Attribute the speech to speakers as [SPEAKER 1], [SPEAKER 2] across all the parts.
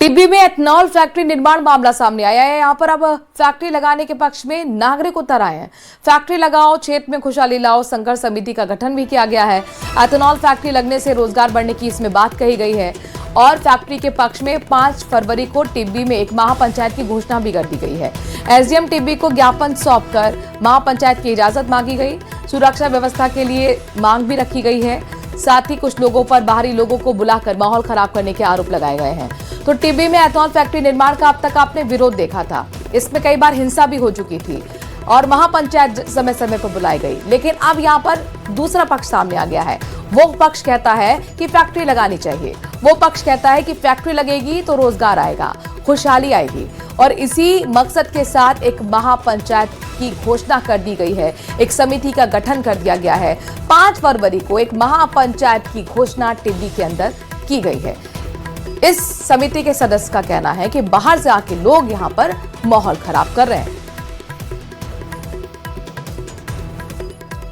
[SPEAKER 1] टिब्बी में ethanol factory निर्माण मामला सामने आया है। यहां पर अब फैक्ट्री लगाने के पक्ष में नागरिक उतर आए हैं। फैक्ट्री लगाओ, क्षेत्र में खुशहाली लाओ संघर्ष समिति का गठन भी किया गया है। एथनॉल फैक्ट्री लगने से रोजगार बढ़ने की इसमें बात कही गई है और फैक्ट्री के पक्ष में 5 फरवरी को टिब्बी में एक महापंचायत की घोषणा भी कर दी गई है। एसडीएम टिब्बी को ज्ञापन सौंपकर महापंचायत की इजाजत मांगी गई। सुरक्षा व्यवस्था के लिए मांग भी रखी गई है। साथ ही कुछ लोगों पर बाहरी लोगों को बुलाकर माहौल खराब करने के आरोप लगाए गए हैं। तो टिब्बी में एथनॉल फैक्ट्री निर्माण का अब तक आपने विरोध देखा था। इसमें कई बार हिंसा भी हो चुकी थी और महापंचायत समय समय पर बुलाई गई, लेकिन अब यहाँ पर दूसरा पक्ष सामने आ गया है। वो पक्ष कहता है कि फैक्ट्री लगानी चाहिए, वो पक्ष कहता है कि फैक्ट्री लगेगी तो रोजगार आएगा, खुशहाली आएगी और इसी मकसद के साथ एक महापंचायत की घोषणा कर दी गई है। एक समिति का गठन कर दिया गया है। 5 फरवरी को एक महापंचायत की घोषणा टिब्बी के अंदर की गई है। इस समिति के सदस्य का कहना है कि बाहर से आके लोग यहां पर माहौल खराब कर रहे हैं।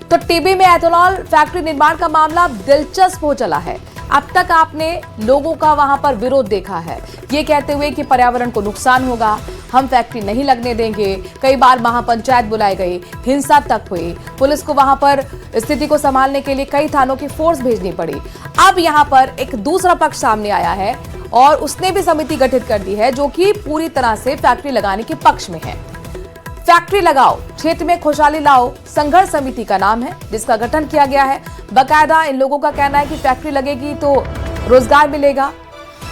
[SPEAKER 1] तो टिब्बी में एथनॉल फैक्ट्री निर्माण का मामला दिलचस्प हो चला है। अब तक आपने लोगों का वहां पर विरोध देखा है, ये कहते हुए कि पर्यावरण को नुकसान होगा, हम फैक्ट्री नहीं लगने देंगे। कई बार महापंचायत बुलाई गई, हिंसा तक हुई, पुलिस को वहां पर स्थिति को संभालने के लिए कई थानों की फोर्स भेजनी पड़ी। अब यहां पर एक दूसरा पक्ष सामने आया है और उसने भी समिति गठित कर दी है जो कि पूरी तरह से फैक्ट्री लगाने के पक्ष में है। फैक्ट्री लगाओ, क्षेत्र में खुशहाली लाओ संघर्ष समिति का नाम है, जिसका गठन किया गया है। बाकायदा इन लोगों का कहना है कि फैक्ट्री लगेगी तो रोजगार मिलेगा,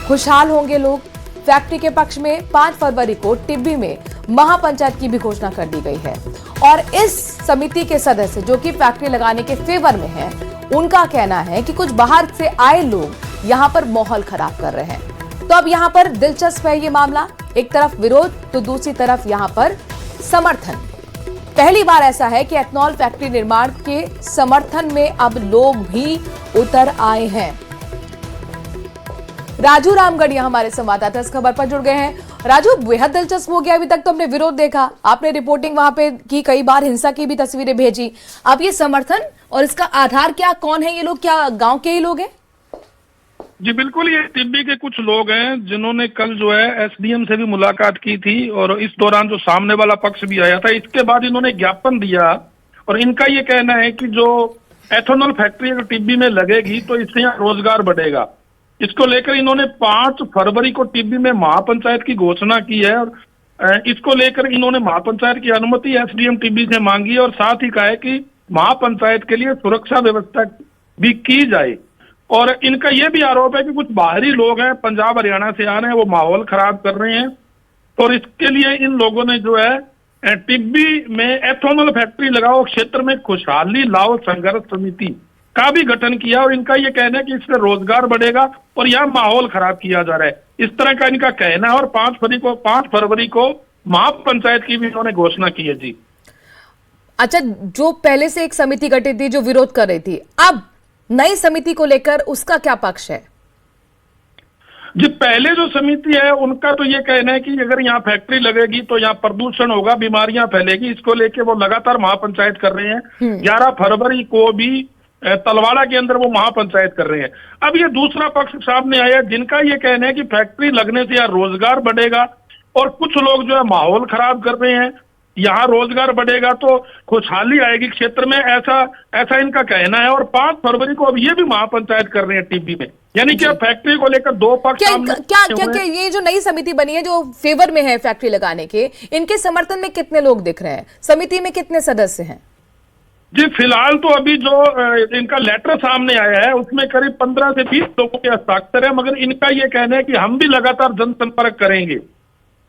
[SPEAKER 1] खुशहाल होंगे लोग। फैक्ट्री के पक्ष में 5 फरवरी को टिब्बी में महापंचायत की भी घोषणा कर दी गई है और इस समिति के सदस्य जो कि फैक्ट्री लगाने के फेवर में हैं, उनका कहना है कि कुछ बाहर से आए लोग यहां पर माहौल खराब कर रहे हैं। तो अब यहां पर दिलचस्प है ये मामला, एक तरफ विरोध तो दूसरी तरफ यहां पर समर्थन। पहली बार ऐसा है कि एथनॉल फैक्ट्री निर्माण के समर्थन में अब लोग भी उतर आए हैं। राजू रामगढ़िया हमारे संवाददाता इस खबर पर जुड़ गए हैं। राजू, बेहद दिलचस्प हो गया। अभी तक तो हमने विरोध देखा, आपने रिपोर्टिंग वहां पे की, कई बार हिंसा की भी तस्वीरें भेजी। अब ये समर्थन और इसका आधार क्या, कौन है ये लोग, क्या गांव के ही लोग हैं?
[SPEAKER 2] जी बिल्कुल, ये टिब्बी के कुछ लोग हैं जिन्होंने कल जो है एसडीएम से भी मुलाकात की थी और इस दौरान जो सामने वाला पक्ष भी आया था, इसके बाद इन्होंने ज्ञापन दिया और इनका ये कहना है कि जो एथेनॉल फैक्ट्री अगर टिब्बी में लगेगी तो इससे यहाँ रोजगार बढ़ेगा। इसको लेकर इन्होंने 5 फरवरी को टिब्बी में महापंचायत की घोषणा की है और इसको लेकर इन्होंने महापंचायत की अनुमति एसडीएम टिब्बी से मांगी और साथ ही कहा है कि महापंचायत के लिए सुरक्षा व्यवस्था भी की जाए। और इनका यह भी आरोप है कि कुछ बाहरी लोग हैं, पंजाब हरियाणा से आ रहे हैं, वो माहौल खराब कर रहे हैं और इसके लिए इन लोगों ने जो है टिब्बी में एथेनॉल फैक्ट्री लगाओ, क्षेत्र में खुशहाली लाओ संघर्ष समिति का भी गठन किया और इनका ये कहना है कि इससे रोजगार बढ़ेगा और यहाँ माहौल खराब किया जा रहा है, इस तरह का इनका कहना है। और 5 फरवरी को महापंचायत की भी इन्होंने घोषणा की है। जी
[SPEAKER 1] अच्छा, जो पहले से एक समिति गठित थी जो विरोध कर रही थी, अब नई समिति को लेकर उसका क्या पक्ष है?
[SPEAKER 2] जी पहले जो समिति है उनका तो ये कहना है कि अगर यहाँ फैक्ट्री लगेगी तो यहाँ प्रदूषण होगा, बीमारियां फैलेगी, इसको लेके वो लगातार महापंचायत कर रहे हैं। 11 फरवरी को भी तलवाड़ा के अंदर वो महापंचायत कर रहे हैं। अब ये दूसरा पक्ष सामने आया जिनका ये कहना है कि फैक्ट्री लगने से यहाँ रोजगार बढ़ेगा और कुछ लोग जो है माहौल खराब कर रहे हैं, यहाँ रोजगार बढ़ेगा तो खुशहाली आएगी क्षेत्र में, ऐसा इनका कहना है। और 5 फरवरी को अब ये भी महापंचायत कर रहे हैं टिब्बी में, यानी कि फैक्ट्री को लेकर 2 पक्ष
[SPEAKER 1] क्या ये जो नई समिति बनी है जो फेवर में है फैक्ट्री लगाने के, इनके समर्थन में कितने लोग दिख रहे हैं? समिति में कितने सदस्य हैं?
[SPEAKER 2] जी फिलहाल तो अभी जो इनका लेटर सामने आया है उसमें करीब 15 से 20 लोगों के हस्ताक्षर है, मगर इनका ये कहना है कि हम भी लगातार जनसंपर्क करेंगे,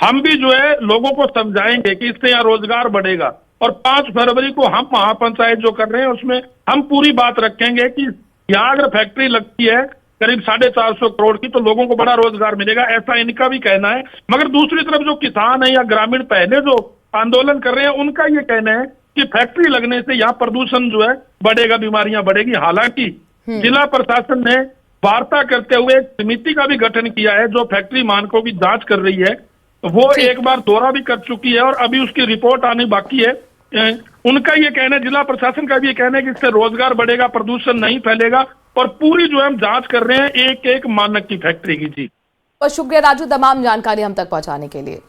[SPEAKER 2] हम भी जो है लोगों को समझाएंगे कि इससे यहाँ रोजगार बढ़ेगा और 5 फरवरी को हम महापंचायत जो कर रहे हैं उसमें हम पूरी बात रखेंगे कि यहाँ अगर फैक्ट्री लगती है करीब 450 करोड़ की तो लोगों को बड़ा रोजगार मिलेगा, ऐसा इनका भी कहना है। मगर दूसरी तरफ जो किसान है या ग्रामीण पहले जो आंदोलन कर रहे हैं उनका ये कहना है कि फैक्ट्री लगने से यहाँ प्रदूषण जो है बढ़ेगा, बीमारियां बढ़ेगी। हालांकि जिला प्रशासन ने वार्ता करते हुए एक समिति का भी गठन किया है जो फैक्ट्री मानकों की जांच कर रही है, वो एक बार दौरा भी कर चुकी है और अभी उसकी रिपोर्ट आनी बाकी है। उनका ये कहना है, जिला प्रशासन का भी ये कहना है कि इससे रोजगार बढ़ेगा, प्रदूषण नहीं फैलेगा और पूरी जो है हम जांच कर रहे हैं एक एक मानक की फैक्ट्री की। जी
[SPEAKER 1] बहुत शुक्रिया राजू, तमाम जानकारी हम तक पहुंचाने के लिए।